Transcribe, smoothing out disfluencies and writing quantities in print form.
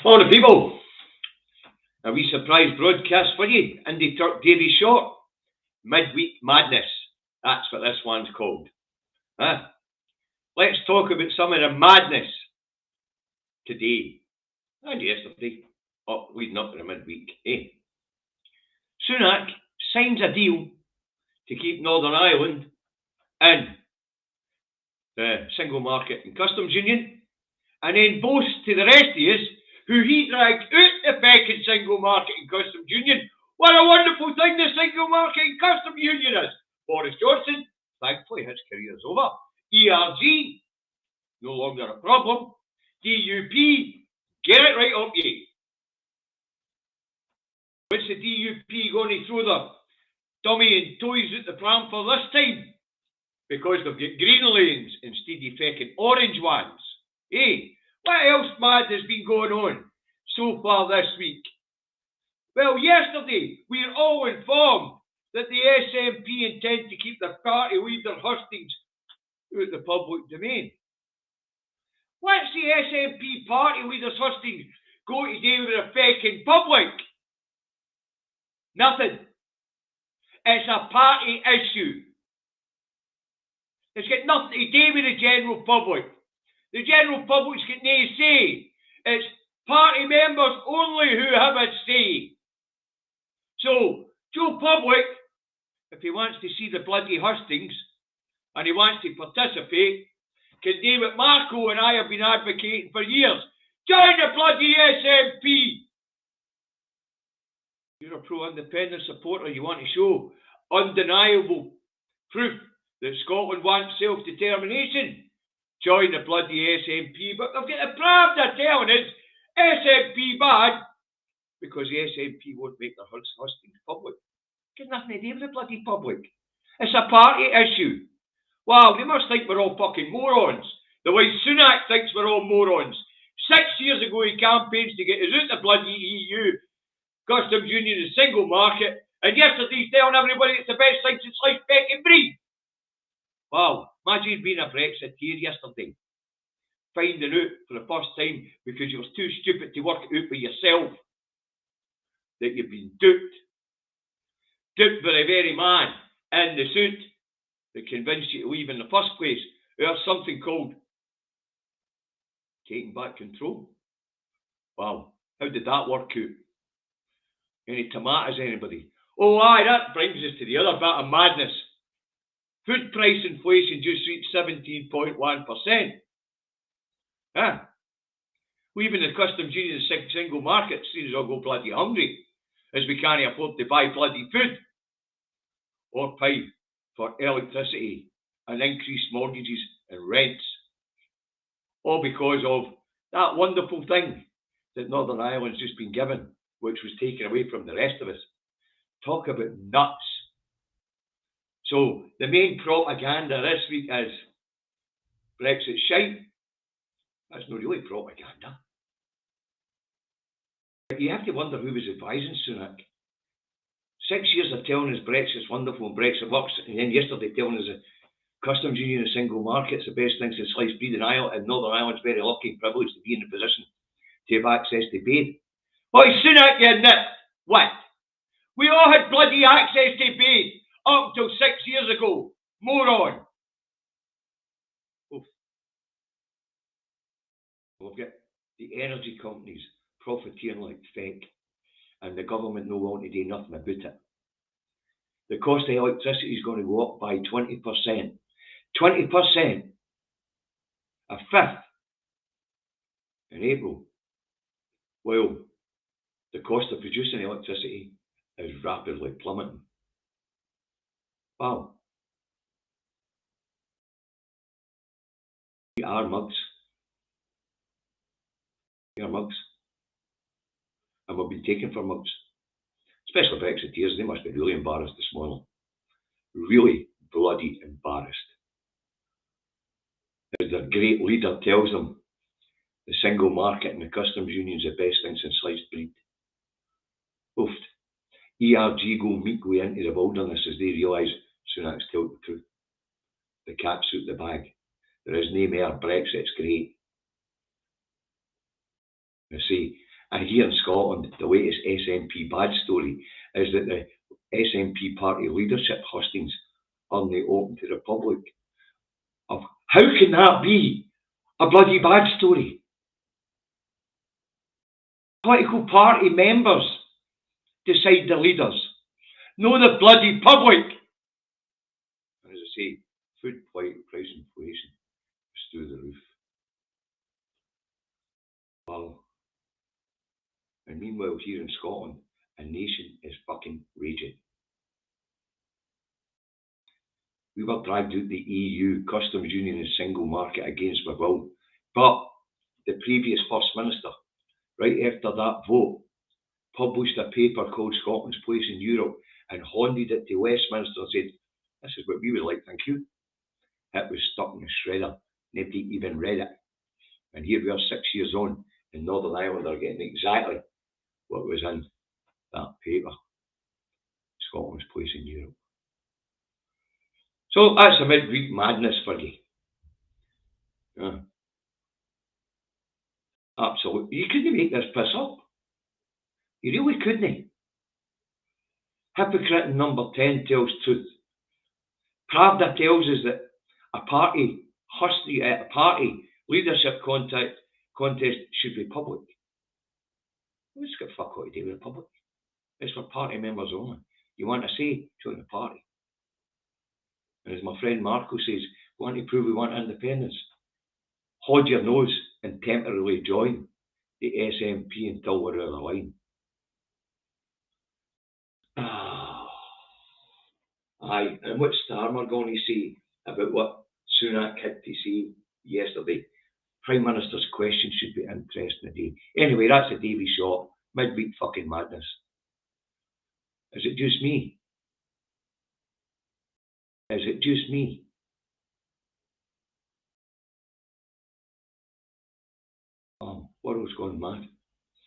Morning, people. A wee surprise broadcast for you. Indie Turk Davy Short. Midweek Madness. That's what this one's called. Let's talk about some of the madness today and yesterday, leading up to the midweek. Sunak signs a deal to keep Northern Ireland in the single market and customs union, and then boasts to the rest of us who he dragged out the feckin' single market and customs union. What a wonderful thing the single market and customs union is. Boris Johnson, thankfully his career is over. ERG, no longer a problem. DUP, get it right up ye. What's the DUP going to throw their dummy and toys at the pram for this time? Because they've got green lanes instead of feckin' orange ones. What else mad has been going on so far this week? Well, yesterday we were all informed that the SNP intend to keep their party leader hustings out the public domain. What's the SNP party leader's hustings go to do with the feckin' public? Nothing. It's a party issue. It's got nothing to do with the general public. The general public's got no say. It's party members only who have a say. So, Joe Public, if he wants to see the bloody hustings and he wants to participate, can do what Marco and I have been advocating for years. Join the bloody SNP! You're a pro-independent supporter, you want to show undeniable proof that Scotland wants self-determination. Join the bloody SNP, but they've got the Pravda telling us SNP bad because the SNP won't make their hustings public. It's got nothing to do with the bloody public. It's a party issue. Wow, they must think we're all fucking morons. The way Sunak thinks we're all morons. 6 years ago he campaigns to get us out the bloody EU, customs union and single market, and yesterday he's telling everybody it's the best thing since sliced bacon bread. Wow, imagine being a Brexiteer yesterday, finding out for the first time because you were too stupid to work it out for yourself that you've been duped. Duped by the very man in the suit that convinced you to leave in the first place. There's something called taking back control. Wow, how did that work out? Any tomatoes, anybody? Oh aye, that brings us to the other bit of madness. Food price inflation just reached 17.1%. Leaving the customs union and single market seems all go bloody hungry, as we can't afford to buy bloody food or pay for electricity and increased mortgages and rents. All because of that wonderful thing that Northern Ireland's just been given, which was taken away from the rest of us. Talk about nuts. So, the main propaganda this week is Brexit shite. That's not really propaganda. But you have to wonder who was advising Sunak. 6 years of telling us Brexit's wonderful and Brexit works, and then yesterday telling us the customs union and single market's the best thing since sliced bread in Ireland, and Northern Ireland's very lucky and privileged to be in a position to have access to bed. Why, Sunak, you nit! What? We all had bloody access to bed up until 6 years ago. Moron! We've got the energy companies profiteering like feck, and the government no wanting to do nothing about it. The cost of electricity is going to go up by 20%. 20%! A fifth in April. Well, the cost of producing electricity is rapidly plummeting. Wow. Our mugs. Our mugs. And we've been taken for mugs. Especially Brexiteers, they must be really embarrassed this morning. Really bloody embarrassed. As their great leader tells them, the single market and the customs union is the best thing since sliced bread. Oofed. ERG go meekly into the wilderness as they realise Sunak's told the truth. The cat's out the bag. There is no more Brexit's great. You see, And here in Scotland, the latest SNP bad story is that the SNP party leadership hustings are now open to the public. How can that be a bloody bad story? Political party members decide the leaders, no the bloody public. And as I say, food price inflation is through the roof. Well, and meanwhile here in Scotland, a nation is fucking raging. We were dragged out the EU, customs union and single market against my will. But the previous First Minister, right after that vote, published a paper called Scotland's Place in Europe and handed it to Westminster and said, this is what we would like, thank you. It was stuck in the shredder. Nobody even read it. And here we are 6 years on, and Northern Ireland are getting exactly what was in that paper. Scotland's Place in Europe. So that's a midweek madness for you. Yeah. Absolutely. You couldn't make this piss up. You really couldn't. Hypocrite number 10 tells truth. Pravda tells us that a party leadership contest should be public. It's got fuck all to do with the public. It's for party members only. You want to say, join the party. And as my friend Marco says, we want to prove we want independence. Hold your nose and temporarily join the SNP until we're out of the line. Aye, and what's Starmer going to say about what Sunak had to say yesterday? Prime Minister's question should be interesting today. Anyway, that's a Davy shot. Midweek fucking madness. Is it just me? Is it just me? World's gone mad.